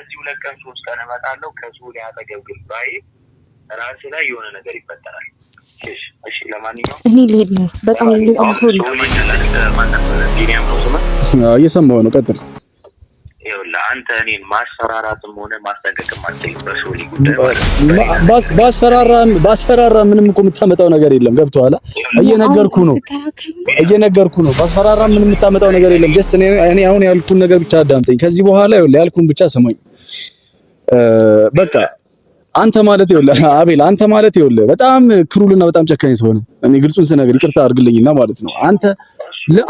እዚህ 2 ቀን 3 ቀን እመጣለሁ ከሱሊ አጠገብ ግን ባይ ራስ ላይ የሆነ ነገር ይፈጠራል። እሺ ለማንኛውም እኔ ልሄድ ነው። በጣም ሶሪ እየሰማሁ ነው። ቀጥል። ይኸውልህ አንተ እኔን ማስፈራራትም ሆነ ማስጠንቀቅም አትችልም በሶሊ ጉዳይ ባስፈራራ ምንም እኮ የምታመጣው ነገር የለም። ገብቶሃል? እየነገርኩህ ነው። ባስፈራራ ምንም የምታመጣው ነገር የለም። ጀስት እኔ አሁን ያልኩህን ነገር ብቻ አዳምጠኝ። ከዚህ በኋላ ይኸውልህ ያልኩህን ብቻ ስማኝ። በቃ አንተ ማለት ይኸውልህ አቤል፣ አንተ ማለት ይኸውልህ በጣም ክሩልና በጣም ጨካኝ ሰው ነህ። እኔ ግልጹን ስነግር ይቅርታ አድርግልኝና ማለት ነው። አንተ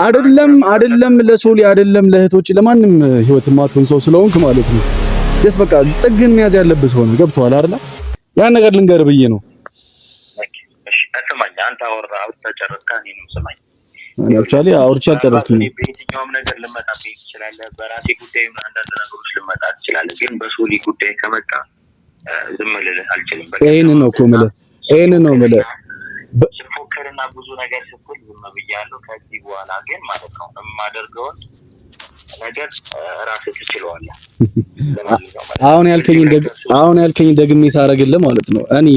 አይደለም ለሶሊ አይደለም ለእህቶች ለማንም ህይወት ማጥቶን ሰው ስለሆንክ ማለት ነው። ጀስ በቃ ጥግን መያዝ ያለብህ ሰው ነው። ገብቶሃል አይደል? ያን ነገር ልንገርህ ብዬ ነው። እሺ አትማኝ። አንተ አውርተህ ጨረስክ። እኔንም ስማኝ። እኔ አክቹዋሊ አውርቼ አልጨረስኩም። በየትኛውም ነገር ልመጣብህ ትችላለህ። በራሴ ጉዳይ አንዳንድ ነገሮች ልመጣ ትችላለህ። ግን በሶሊ ጉዳይ ከመጣ ዝም ልልህ አልችልም። ይሄንን ነው እኮ የምልህ ፎከርና ብዙ ነገር ስትል ዝም ብያለሁ። ከዚህ በኋላ ግን ማለት ነው የማደርገውን ነገር ራስህ ትችለዋለህ። አሁን ያልከኝ ደግሜ ሳረግልህ ማለት ነው። እኔ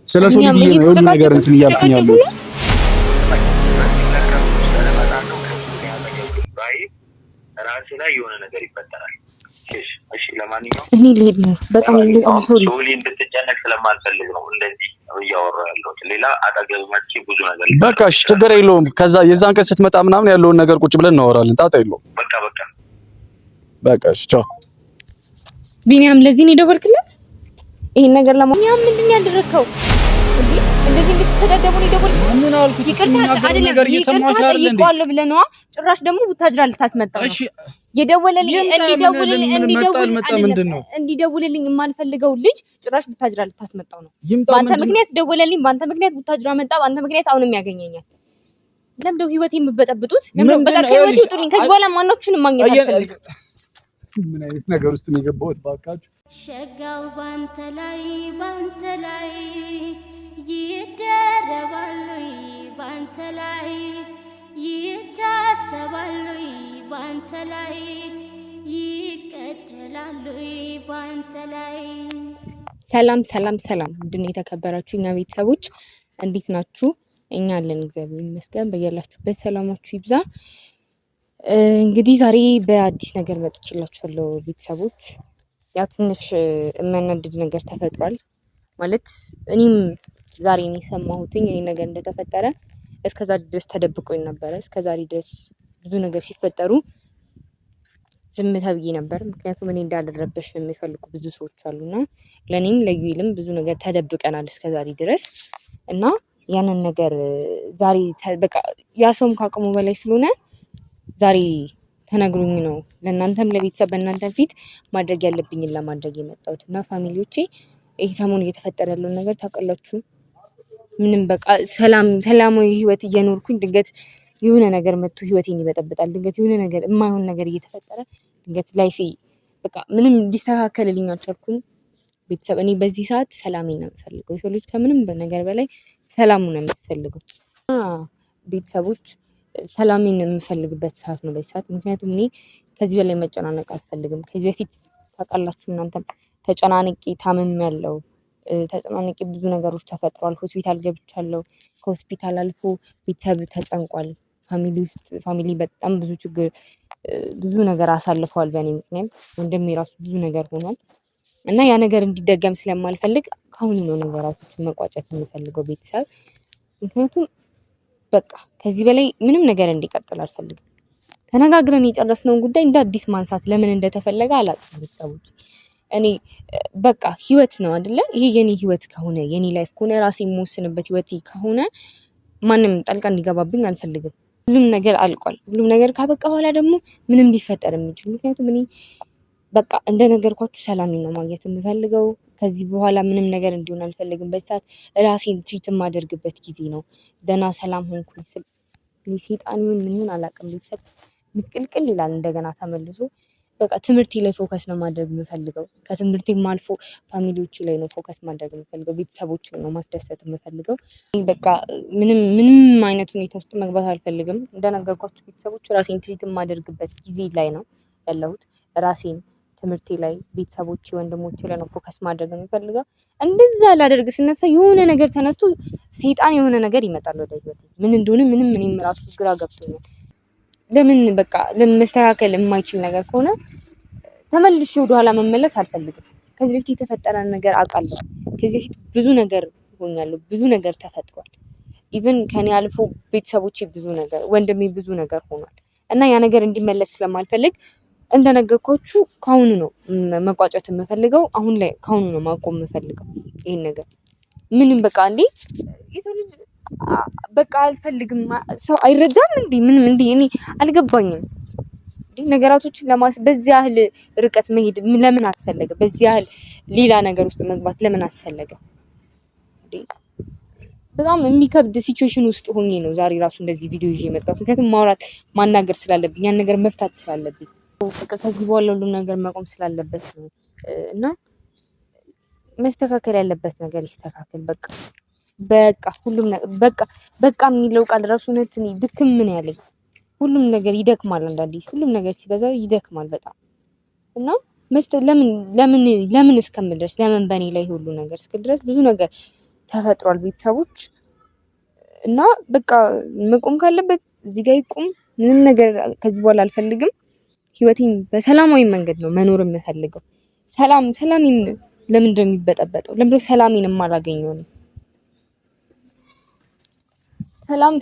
ስለ ሶሊ ብዬ ነው ሁሉ ነገር እንትን እያልኩኝ ያለሁት። ራስህ ላይ የሆነ ነገር ይፈጠራል። እሺ ለማንኛውም እኔ ልሄድ ነው። በጣም ሶሪ ሶሊ እንድትጨነቅ ስለማልፈልግ ነው እንደዚህ እያወራሁ ያለሁት። ሌላ አጠገብ መጥቼ ብዙ ነገር በቃ እሺ፣ ችግር የለውም። ከዛ የዛን ቀን ስትመጣ ምናምን ያለውን ነገር ቁጭ ብለን እናወራለን። ጣጣ የለውም። በቃ እሺ፣ ቻው። ቢኒያም ለዚህ ነው የደወልክለት? ይሄን ነገር ለማንኛውም ምንድን ነው ያደረከው? እንደዚህ እንድትሰዳደቡ ነው የደወልኩት? ምን አልኩት? ነገር እየሰማሽ አይደል እንዴ? ይቆልብ ለነዋ ጭራሽ ደግሞ ቡታጅራ ልታስመጣው ነው። እሺ የደወለልኝ እንዲደውልልኝ የማልፈልገው ልጅ ጭራሽ ቡታጅራ ልታስመጣው ነው። በአንተ ምክንያት ደወለልኝ፣ በአንተ ምክንያት ቡታጅራ መጣ፣ በአንተ ምክንያት አሁንም ያገኘኛል። ለምንድነው ህይወቴ የምበጠብጡት? ለምን በቃ ከህይወቴ ውጡልኝ። ከዚህ በኋላ ማናችሁንም ማግኘት አልፈልግም። ምን አይነት ነገር ውስጥ ነው የገባሁት? ባካችሁ ሸጋው ባንተ ላይ ይደረባሉ፣ ባንተ ላይ ይታሰባሉ፣ ባንተ ላይ ይቀደላሉ፣ ባንተ ላይ። ሰላም ሰላም ሰላም! ውድና የተከበራችሁ እኛ ቤተሰቦች እንዴት ናችሁ? እኛ አለን እግዚአብሔር ይመስገን። በያላችሁበት ሰላማችሁ ይብዛ። እንግዲህ ዛሬ በአዲስ ነገር መጥቼላችኋለሁ ቤተሰቦች። ያው ትንሽ የሚያናድድ ነገር ተፈጥሯል ማለት እኔም ዛሬ ነው የሰማሁት ይሄ ነገር እንደተፈጠረ። እስከዛ ድረስ ተደብቆኝ ነበር። እስከዛሬ ድረስ ብዙ ነገር ሲፈጠሩ ዝም ተብዬ ነበር። ምክንያቱም እኔ እንዳልረበሽ የሚፈልጉ ብዙ ሰዎች አሉና ለኔም ለዩይልም ብዙ ነገር ተደብቀናል እስከዛሬ ድረስ እና ያንን ነገር ዛሬ በቃ ያ ሰውም ካቅሙ በላይ ስለሆነ ዛሬ ተነግሮኝ ነው ለእናንተም ለቤተሰብ በእናንተም ፊት ማድረግ ያለብኝን ለማድረግ የመጣሁት እና ፋሚሊዎቼ ይሄ ሰሞኑን እየተፈጠረ ያለውን ነገር ታውቃላችሁ። ምንም በቃ ሰላማዊ ህይወት እየኖርኩኝ ድንገት የሆነ ነገር መጥቶ ህይወቴን ይበጠብጣል። ድንገት የሆነ ነገር የማይሆን ነገር እየተፈጠረ ድንገት ላይፌ በቃ ምንም እንዲስተካከልልኝ አልቻልኩም። ቤተሰብ እኔ በዚህ ሰዓት ሰላሜን ነው የምፈልገው። የሰው ልጅ ከምንም ነገር በላይ ሰላሙ ነው የሚያስፈልገው። ቤተሰቦች ሰላሜን የምፈልግበት ሰዓት ነው በዚህ ሰዓት። ምክንያቱም እኔ ከዚህ በላይ መጨናነቅ አልፈልግም። ከዚህ በፊት ታውቃላችሁ እናንተም ተጨናንቄ ታምሜያለሁ። ተጨናንቄ ብዙ ነገሮች ተፈጥሯል። ሆስፒታል ገብቻለሁ። ከሆስፒታል አልፎ ቤተሰብ ተጨንቋል። ፋሚሊ በጣም ብዙ ችግር ብዙ ነገር አሳልፈዋል በእኔ ምክንያት። ወንድሜ ራሱ ብዙ ነገር ሆኗል እና ያ ነገር እንዲደገም ስለማልፈልግ ከአሁኑ ነው ነገራቶችን መቋጨት የምፈልገው ቤተሰብ። ምክንያቱም በቃ ከዚህ በላይ ምንም ነገር እንዲቀጥል አልፈልግም። ተነጋግረን የጨረስነውን ጉዳይ እንደ አዲስ ማንሳት ለምን እንደተፈለገ አላውቅም ቤተሰቦች። እኔ በቃ ህይወት ነው አይደለ? ይሄ የኔ ህይወት ከሆነ የኔ ላይፍ ከሆነ ራሴ የምወስንበት ህይወት ከሆነ ማንም ጣልቃ እንዲገባብኝ አልፈልግም። ሁሉም ነገር አልቋል። ሁሉም ነገር ካበቃ በኋላ ደግሞ ምንም ሊፈጠር የሚችል ምክንያቱም እኔ በቃ እንደነገርኳችሁ ሰላሜን ነው ማግኘት የምፈልገው። ከዚህ በኋላ ምንም ነገር እንዲሆን አልፈልግም። በዚህ ሰዓት ራሴን ትሪት የማደርግበት ጊዜ ነው። ደህና ሰላም ሆንኩኝ ስል ሴጣን ይሁን ምን ይሁን አላውቅም። ቤተሰብ ምትቅልቅል ይላል እንደገና ተመልሶ። በቃ ትምህርቴ ላይ ፎከስ ነው ማድረግ የምፈልገው። ከትምህርቴም አልፎ ፋሚሊዎቼ ላይ ነው ፎከስ ማድረግ የምፈልገው። ቤተሰቦችን ነው ማስደሰት የምፈልገው። በቃ ምንም አይነት ሁኔታ ውስጥ መግባት አልፈልግም። እንደነገርኳችሁ ቤተሰቦች ራሴን ትሪት የማደርግበት ጊዜ ላይ ነው ያለሁት። ራሴን ትምህርቴ ላይ ቤተሰቦቼ ወንድሞቼ ላይ ነው ፎከስ ማድረግ የምፈልገው። እንደዛ ላደርግ ስነሳ የሆነ ነገር ተነስቶ ሰይጣን የሆነ ነገር ይመጣል ወደ ህይወቴ። ምን እንደሆነ ምንም እኔም ራሱ ግራ ገብቶኛል። ለምን በቃ ለመስተካከል የማይችል ነገር ከሆነ ተመልሼ ወደኋላ መመለስ አልፈልግም። ከዚህ በፊት የተፈጠረ ነገር አውቃለሁ። ከዚህ በፊት ብዙ ነገር ሆኛለሁ። ብዙ ነገር ተፈጥሯል። ኢቭን ከኔ አልፎ ቤተሰቦቼ ብዙ ነገር ወንድሜ ብዙ ነገር ሆኗል እና ያ ነገር እንዲመለስ ስለማልፈልግ እንደነገርኳችሁ ካሁኑ ነው መቋጨት የምፈልገው። አሁን ላይ ካሁኑ ነው ማቆም የምፈልገው ይሄን ነገር። ምንም በቃ እንዴ የሰው ልጅ በቃ አልፈልግም። ሰው አይረዳም እንዴ? ምንም እንዴ እኔ አልገባኝም። ነገራቶችን በዚህ ያህል ርቀት መሄድ ለምን አስፈለገ? በዚህ ያህል ሌላ ነገር ውስጥ መግባት ለምን አስፈለገ? በጣም የሚከብድ ሲቹዌሽን ውስጥ ሆኜ ነው ዛሬ ራሱ እንደዚህ ቪዲዮ ይዤ የመጣሁት። ምክንያቱም ማውራት ማናገር ስላለብኝ ያን ነገር መፍታት ስላለብኝ በቃ ከዚህ በኋላ ሁሉም ነገር መቆም ስላለበት ነው እና መስተካከል ያለበት ነገር ይስተካከል። በቃ ሁሉም በቃ የሚለው ቃል ራሱ እውነት ድክም ምን ያለኝ ሁሉም ነገር ይደክማል። አንዳንዴ ሁሉም ነገር ሲበዛ ይደክማል በጣም እና ለምን እስከምል ድረስ ለምን በእኔ ላይ ሁሉ ነገር እስክል ድረስ ብዙ ነገር ተፈጥሯል ቤተሰቦች እና በቃ መቆም ካለበት እዚህ ጋር ይቆም። ምንም ነገር ከዚህ በኋላ አልፈልግም። ህይወቴን በሰላማዊ መንገድ ነው መኖር የምፈልገው። ሰላሜን ለምንድን ነው የሚበጠበጠው? ለምንድን ነው ሰላሜን የማላገኘው ነው?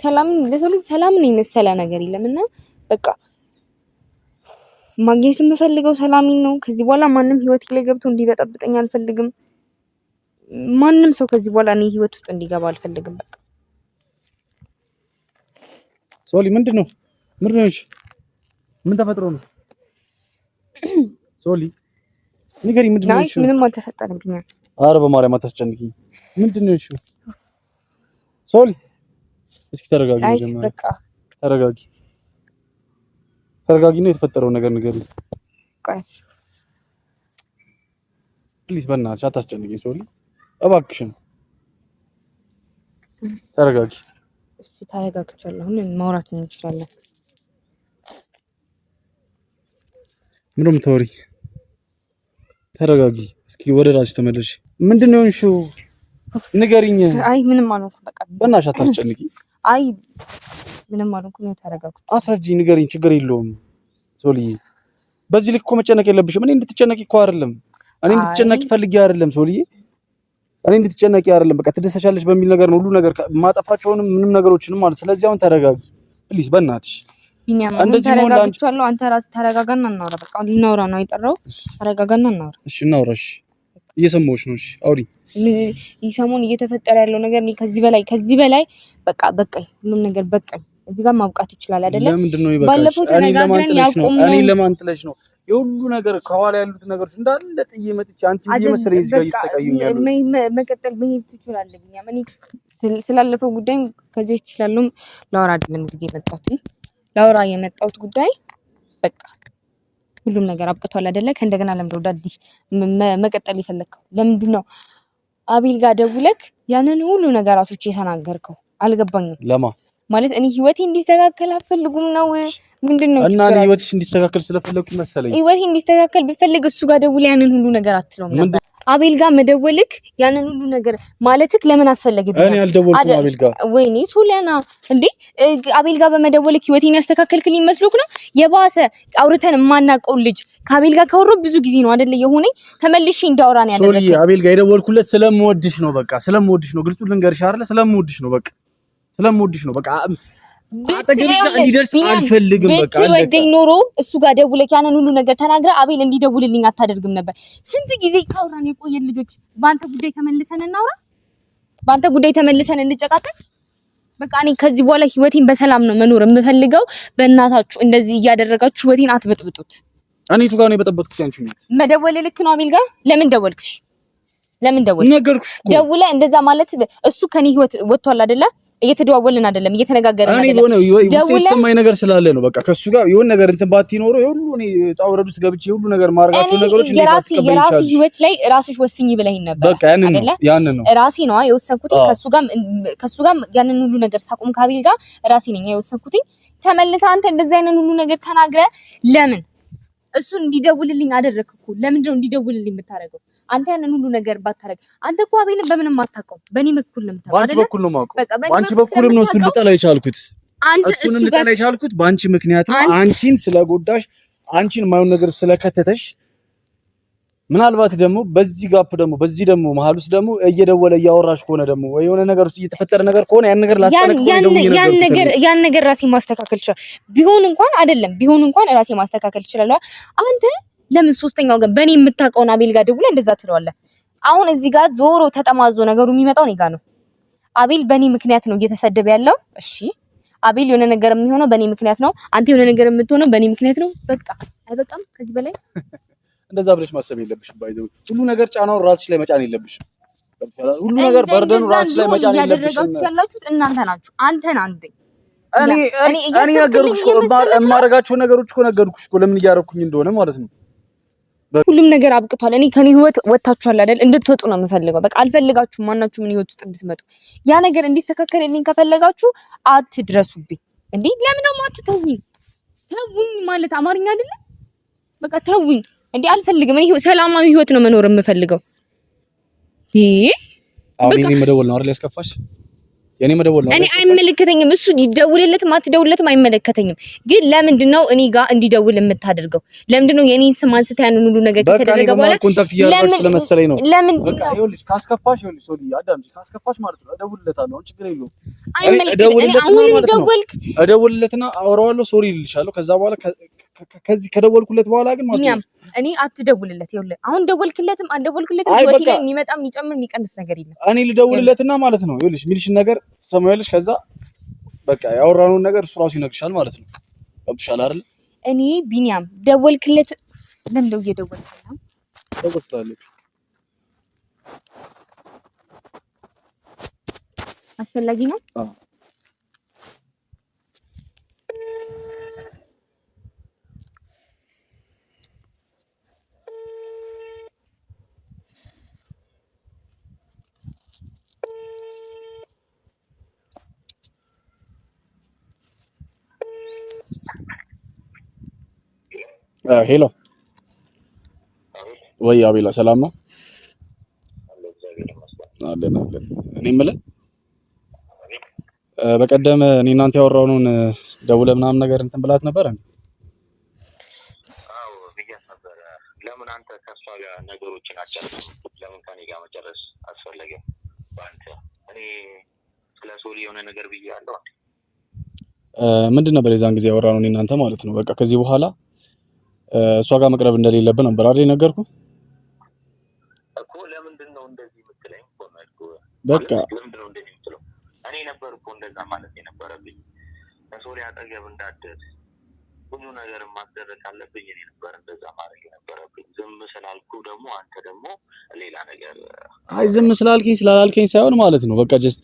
ሰላምን ለሰው ልጅ ሰላምን የመሰለ ነገር የለምና በቃ ማግኘት የምፈልገው ሰላሜን ነው። ከዚህ በኋላ ማንም ህይወቴ ላይ ገብቶ እንዲበጠብጠኝ አልፈልግም። ማንም ሰው ከዚህ በኋላ እኔ ህይወት ውስጥ እንዲገባ አልፈልግም። በቃ ሶሊ ምንድነው? ምን ተፈጥሮ ነው? ሶሊ ንገሪ፣ ምንድነው? እሺ ምንም አልተፈጠረም። ኧረ በማርያም አታስጨንቂኝ። ምንድነው? እሺ ሶሊ እስኪ ተረጋጊ። መጀመሪያ በቃ ተረጋጊና የተፈጠረው ነገር ንገሪኝ። ቆይ ፕሊዝ፣ በእናትሽ አታስጨንቂኝ ሶሊ እባክሽን ተረጋጊ። እሱ ተረጋግቻለሁ። አሁን ማውራት እንችላለን። ምንም ተወሪ፣ ተረጋጊ። እስኪ ወደ ራስሽ ተመለሽ። ምንድነው እንሹ? ንገሪኝ። አይ ምንም አልሆንኩም። በቃ በእናትሽ አታስጨንቂ። አይ ምንም አልሆንኩም። ነው ተረጋግኩ። አስረጂ፣ ንገሪኝ። ችግር የለውም ሶልዬ። በዚህ ልክ እኮ መጨነቅ የለብሽም። እኔ እንድትጨነቂ እኮ አይደለም። እኔ እንድትጨነቂ ፈልጌ አይደለም ሶልዬ። እኔ እንድትጨነቂ አይደለም። በቃ ትደሰቻለሽ በሚል ነገር ነው ሁሉ ነገር ማጠፋቸውንም ምንም ነገሮችንም ማለት። ስለዚህ አሁን ተረጋጊ ፕሊዝ፣ በእናትሽ። እንደዚህ ነው ተረጋግቻለሁ። አንተ ራስህ ተረጋጋና እናውራ። በቃ ልናውራ ነው አይጠራው። ተረጋጋና እናውራ። እሺ እናውራ። እሺ እየሰማሁሽ ነው። እሺ አውሪ። ይህ ሰሞን እየተፈጠረ ያለው ነገር እኔ ከዚህ በላይ በቃ በቃኝ። ሁሉም ነገር በቃኝ። እዚህ ጋር ማብቃት ይችላል አይደለ? ለምንድን ነው ይበቃሽ? ባለፈው ተነጋግረን ያቆምነው እኔ ለማን ጥለሽ ነው? የሁሉ ነገር ከኋላ ያሉት ነገሮች እንዳለ ጥዬ መጥቼ አንቺ እየመሰለኝ እዚህ ጋር እየተሰቃዩኝ ያሉት መቀጠል መሄድ ትችላለህ። እኔ ስላለፈው ጉዳይ ከዚህ በፊት ስላለውም ላወራ አይደለም እዚህ ጋር የመጣሁት። ላወራ የመጣሁት ጉዳይ በቃ ሁሉም ነገር አብቅቷል አይደለ? ከእንደገና ለምን ወደ አዲስ መቀጠል የፈለግከው? ለምንድን ነው አቤል ጋር ደውለክ ያንን ሁሉ ነገራቶች የተናገርከው? አልገባኝም። ለማ ማለት እኔ ህይወቴ እንዲስተካከል አልፈልጉም ነው ምንድነው? እና እኔ ህይወትሽ እንዲስተካከል ስለፈለኩ መሰለኝ። ህይወቴ እንዲስተካከል ብፈልግ እሱ ጋር ደውል ያንን ሁሉ ነገር አትለውም ነበር። አቤል ጋር መደወልክ ያንን ሁሉ ነገር ማለትክ ለምን አስፈለገ? እኔ አልደወልኩም አቤል ጋር። ወይኔ ሶሊያና እንዴ አቤል ጋር በመደወልክ ህይወቴን ያስተካከልክልኝ መስሎክ ነው? የባሰ አውርተን የማናውቀው ልጅ ከአቤል ጋር ካወራሁ ብዙ ጊዜ ነው አይደለ? የሆነኝ ተመልሼ እንዳወራ ነው ያደረገኝ። ሶሊ አቤል ጋር የደወልኩለት ስለምወድሽ ነው። በቃ ስለምወድሽ ነው። ግልጹ ልንገርሽ አይደለ? ስለምወድሽ ነው። በቃ ስለምወድሽ ነው። በቃ አጠገብሽ ጋር እንዲደርስ አልፈልግም። በቃ ወደኝ ኖሮ እሱ ጋር ደውለክ ያንን ሁሉ ነገር ተናግራ አቤል እንዲደውልልኝ አታደርግም ነበር። ስንት ጊዜ ካወራን የቆየን ልጆች በአንተ ጉዳይ ተመልሰን እናውራ፣ በአንተ ጉዳይ ተመልሰን እንጨቃጨቅ። በቃ እኔ ከዚህ በኋላ ህይወቴን በሰላም ነው መኖር የምፈልገው። በእናታችሁ እንደዚህ እያደረጋችሁ ህይወቴን አትበጥብጡት። እኔ ቱ ጋር ነው የበጠበጥኩት። አንቺ ነው መደወል ልክ ነው አቤል ጋር ለምን ደወልክሽ? ለምን ደወልክ? ነገርኩሽ እኮ ደውለ እንደዛ ማለት እሱ ከኔ ህይወት ወጥቷል አይደለ? እየተደዋወልን አይደለም፣ እየተነጋገርን አይደለም። እኔ ሆነ ውስጥ የተሰማኝ ነገር ስላለ ነው። በቃ ከሱ ጋር የሆነ ነገር እንትን ባቲ ኖሮ የሁሉ እኔ ጣውረዱ ውስጥ ገብቼ የሁሉ ነገር ማድረጋቸው ነገሮች የራሴ ህይወት ላይ ራስሽ ወስኝ ብለኸኝ ነበር። በቃ ያንን ነው ራሴ ነው የወሰንኩት። ከሱ ጋር ያንን ሁሉ ነገር ሳቆም ከአቤል ጋር ራሴ ነኝ የወሰንኩት። ተመልሰህ አንተ እንደዚህ አይነት ሁሉ ነገር ተናግረ ለምን እሱ እንዲደውልልኝ አደረግኩ። ለምንድን ነው እንዲደውልልኝ የምታደርገው? አንተ ያንን ሁሉ ነገር ባታረግ አንተ እኮ አቤልን በምንም አታውቀው። በኔ በኩል ነው የምታውቀው አይደል? በኩል ነው የማውቀው። ባንቺ በኩልም ነው እሱን ልጠላ የቻልኩት። እሱን ልጠላ የቻልኩት ባንቺ ምክንያት ነው። አንቺን ስለጎዳሽ፣ አንቺን የማይሆን ነገር ስለከተተሽ፣ ምናልባት ደግሞ በዚህ ጋፕ ደግሞ በዚህ ደግሞ መሀል ውስጥ ደግሞ እየደወለ እያወራሽ ከሆነ ደግሞ ወይ የሆነ ነገር ውስጥ እየተፈጠረ ነገር ከሆነ ያን ነገር ያን ነገር ራሴ ማስተካከል ይችላል። ቢሆን እንኳን ራሴ ማስተካከል ይችላል። አንተ ለምን ሶስተኛው ግን በእኔ የምታውቀውን አቤል ጋር ደውለህ እንደዛ ትለዋለህ? አሁን እዚህ ጋር ዞሮ ተጠማዞ ነገሩ የሚመጣው እኔ ጋር ነው። አቤል በእኔ ምክንያት ነው እየተሰደበ ያለው። እሺ አቤል የሆነ ነገር የሚሆነው በእኔ ምክንያት ነው። አንተ የሆነ ነገር የምትሆነው በእኔ ምክንያት ነው። በቃ አይበቃም? ከዚህ በላይ እንደዛ ብለሽ ማሰብ የለብሽም። ባይዘው ሁሉ ነገር ጫናውን ራስሽ ላይ መጫን የለብሽም። ሁሉ ነገር በርደኑ ራስሽ ላይ መጫን የለብሽም። ያላችሁት እናንተ ናችሁ። አንተን አንዴ እኔ ነገርኩሽ እኮ የማደርጋቸው ነገሮች እኮ ነገርኩሽ እኮ ለምን እያደረኩኝ እንደሆነ ማለት ነው። ሁሉም ነገር አብቅቷል። እኔ ከኔ ህይወት ወጣችኋል አይደል? እንድትወጡ ነው የምፈልገው። በቃ አልፈልጋችሁም። ማናችሁም እኔ ህይወት ውስጥ እንድትመጡ። ያ ነገር እንዲስተካከልልኝ ከፈለጋችሁ አትድረሱብኝ። እንዴ ለምን ነው አትተውኝ? ተውኝ ማለት አማርኛ አይደለም። በቃ ተውኝ። እንዴ አልፈልግም። እኔ ሰላማዊ ህይወት ነው መኖር የምፈልገው። አሁን እኔ መደወል ነው አይደል ያስከፋሽ? የኔ መደወል ነው። እኔ አይመለከተኝም። እሱ ይደውልለትም አትደውልለትም አይመለከተኝም። ግን ለምንድነው እኔ ጋር እንዲደውል የምታደርገው? ለምንድነው የኔን ስም አንስታ ያንን ሁሉ ነገር ከተደረገ በኋላ ኮንታክት እያደረግሽ ስለመሰለኝ ነው። በቃ ይኸውልሽ ካስከፋሽ ሶሪ አዳምጪ። ካስከፋሽ ማለት ነው እደውልለታለሁ። አሁን ችግር የለውም። እደውልለትና አወራዋለሁ። ሶሪ ይልሻለሁ። ከዛ በኋላ ከዚህ ከደወልኩለት በኋላ ግን ማለት ነው እኔ አትደውልለት። ይኸውልህ አሁን ደወልክለትም አልደወልክለትም ወቲ ላይ የሚመጣ የሚጨምር የሚቀንስ ነገር የለም። እኔ ልደውልለትና ማለት ነው ይኸውልሽ ሚልሽን ነገር ሰማያለሽ። ከዛ በቃ ያወራነውን ነገር እሱ ራሱ ይነግርሻል ማለት ነው። ገብቶሻል አይደል? እኔ ቢኒያም ደወልክለት ለምን እየደወልክለት ነው? ደወልኩለት አስፈላጊ ነው። ሄሎ ወይ አቤላ ሰላም ነው? አለን። እኔ የምልህ በቀደም እኔ እናንተ ያወራነውን ደውለህ ምናምን ነገር እንትን ብላት ነበር እንዴ? አዎ ብያት ነበር። ለምን አንተ ከሷ ጋር ነገሮችን አጨርስ? ለምን ከኔ ጋር መጨረስ አስፈለገ? ባንተ እኔ ስለ ሶሊ የሆነ ነገር ብያለሁ። ምንድን ነበር የዛን ጊዜ ያወራነው እኔ እናንተ ማለት ነው? በቃ ከዚህ በኋላ እሷ ጋር መቅረብ እንደሌለብን ነበር አይደል ነገርኩህ እኮ። ለምንድን ነው እንደዚህ የምትለኝ? በቃ ለምንድን ነው እንደዚህ የምትለው? እኔ ነበር እኮ እንደዛ ማለት የነበረብኝ። ከሶሊ አጠገብ እንዳትደርስ ብዙ ነገር ማድረግ አለብኝ። እኔ ነበር እንደዛ ማድረግ የነበረብኝ። ዝም ስላልኩ ደግሞ አንተ ደግሞ ሌላ ነገር። አይ ዝም ስላልከኝ ሳይሆን ማለት ነው በቃ ጀስት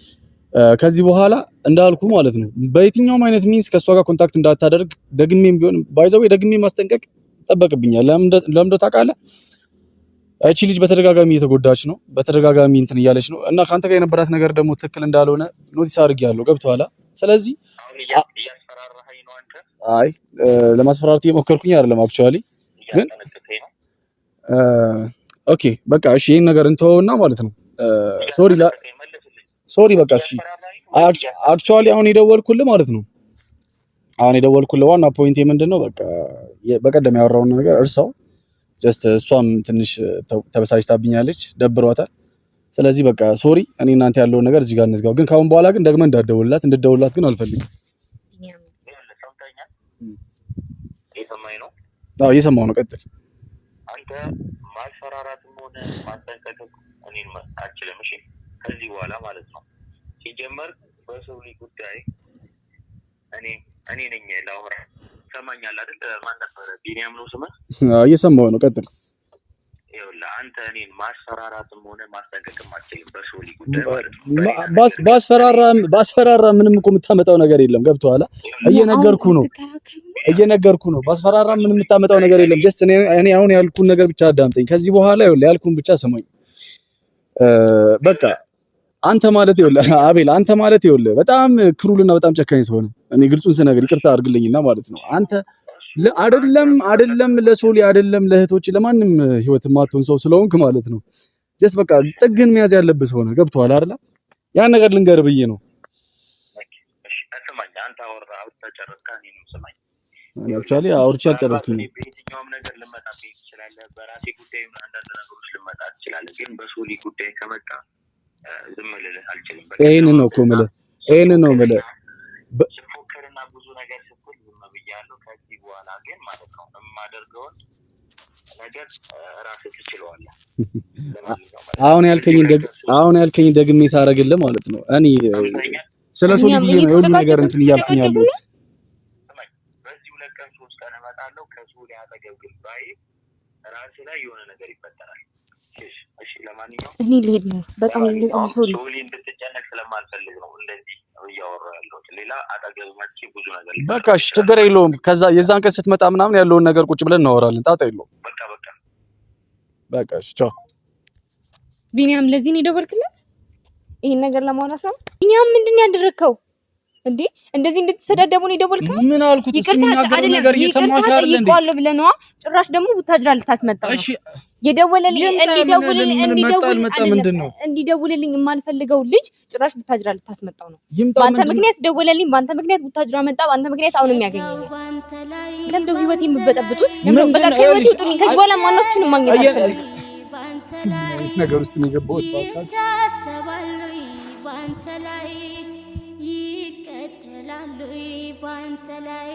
ከዚህ በኋላ እንዳልኩ ማለት ነው በየትኛውም አይነት ሚንስ ከሷ ጋር ኮንታክት እንዳታደርግ ደግሜም ቢሆን ባይዘው ደግሜ ማስጠንቀቅ ጠበቅብኛል። ለምን ታውቃለህ? እቺ ልጅ በተደጋጋሚ እየተጎዳች ነው፣ በተደጋጋሚ እንትን እያለች ነው እና ካንተ ጋር የነበራት ነገር ደግሞ ትክክል እንዳልሆነ ኖቲስ አድርጌያለሁ። ገብቶሃል? ስለዚህ እያስፈራራኸኝ ነው አንተ። አይ ለማስፈራራት እየሞከርኩኝ አይደለም አክቹአሊ ግን ኦኬ በቃ እሺ ይሄን ነገር እንተወውና ማለት ነው ሶሪ በቃ እሺ አክቹአሊ አሁን የደወልኩልህ ማለት ነው ዋና ፖይንት ምንድነው በቃ በቀደም ያወራውን ነገር እርሳው። ጀስት እሷም ትንሽ ተበሳጭታብኛለች፣ ደብሯታል። ስለዚህ በቃ ሶሪ እኔ እናንተ ያለውን ነገር እዚህ ጋር እንዝጋው። ግን ካሁን በኋላ ግን ደግመህ እንድትደውልላት ግን አልፈልግም። አዎ እየሰማሁ ነው። ቀጥል። አንተ ማስፈራራትም ሆነ ማስጠንቀቅ እኔን አትችልም። እሺ ከዚህ በኋላ ማለት ነው። ሲጀመር በሰው ልጅ ጉዳይ እኔ ነኝ ላውራ። ሰማኛል አይደል? ማን ነበር? ቢኒያም ነው ስምህ? እየሰማሁ ነው። ቀጥል። ይኸውልህ አንተ እኔን ማስፈራራትም ሆነ ማስጠንቀቅም አትችልም በሰው ልጅ ጉዳይ ማለት ነው። ባስፈራራ ምንም እኮ የምታመጣው ነገር የለም። ገብቶሃል? እየነገርኩህ ነው። ባስፈራራ ምንም የምታመጣው ነገር የለም። ጀስት እኔ አሁን ያልኩህን ነገር ብቻ አዳምጠኝ። ከዚህ በኋላ ይኸውልህ ያልኩህን ብቻ ስማኝ። በቃ አንተ ማለት ይኸውልህ አቤል አንተ ማለት ይኸውልህ በጣም ክሩልና በጣም ጨካኝ ሰው ነህ። እኔ ግልጹን ስነግር ይቅርታ አድርግልኝና ማለት ነው አንተ አይደለም ለሶሊ አይደለም ለእህቶች ለማንም ህይወት ማትሆን ሰው ስለሆንክ ማለት ነው። ጀስ በቃ ጥግን መያዝ ያለብህ ሰው ነው። ገብቶሃል አይደል? ያን ነገር ልንገር ብዬ ነው። እሺ አትማኝ አንተ አውርተህ ጨረስክ። እኔንም ስማኝ። እኔ አክቹዋሊ አውርቼ አልጨረስኩም። በየትኛውም ነገር ልመጣብህ ትችላለህ። በራሴ ጉዳይ አንዳንድ ነገሮች ልመጣ ትችላለህ። ግን በሶሊ ጉዳይ ከመጣ ዝም ልልህ አልችልም። ይሄንን ነው እኮ የምልህ ፎከርና ብዙ ነገር ስትል ዝም ብያለሁ። ከዚህ በኋላ ግን ማለት ነው የማደርገውን ነገር ራስህ ትችለዋለህ። አሁን ያልከኝ ደግሜ ሳረግልህ ማለት ነው። እኔ ስለ ሶሊ ብዬ ነው የሆነ ነገር እንትን እያልኩኝ ያለሁት። በዚህ 2 ቀን 3 ቀን እመጣለሁ። ከሶሊ አጠገብ ግን ባይ ራስህ ላይ የሆነ ነገር ይፈጠራል። እሺ ለማንኛውም እኔ ልሄድ ነው። በጣም ሶሊ እንድትጨነቅ ስለማልፈልግ ነው እንደዚህ እያወራሁ ያለሁት። ሌላ አጠገብ መጥቼ ብዙ ነገር በቃ እሺ፣ ችግር የለውም። ከዛ የዛን ቀን ስትመጣ ምናምን ያለውን ነገር ቁጭ ብለን እናወራለን። ጣጣ የለውም። በቃ እሺ፣ ቻው። ቢኒያም ለዚህ ነው የደወልክለት? ይሄን ነገር ለማውራት ነው? ቢኒያም ምንድን ያደረከው እንዴ? እንደዚህ እንድትሰዳደቡ ነው የደወልከው? ምን አልኩት? እሱ የሚናገረው ነገር እየሰማሽ አይደል እንዴ? ይቆልሉ ብለህ ነዋ። ጭራሽ ደግሞ ቡታጅራ ልታስመጣው ነው። እሺ የደወለልኝ እንዲደውልልኝ የማልፈልገው ልጅ ጭራሽ ቡታጅራ ልታስመጣው ነው። በአንተ ምክንያት ደወለልኝ፣ በአንተ ምክንያት ቡታጅራ መጣ፣ በአንተ ምክንያት አሁንም ያገኘኛል። ለምንድነው ህይወቴ የምትበጠብጡት? ለምን በቃ ህይወቴ ውጡልኝ። ከዚህ በኋላ ማናችሁንም ማግኘት አልፈልግም። ነገር ውስጥ ነው የገባሁት። ባንተ ላይ ይቀደላሉ ባንተ ላይ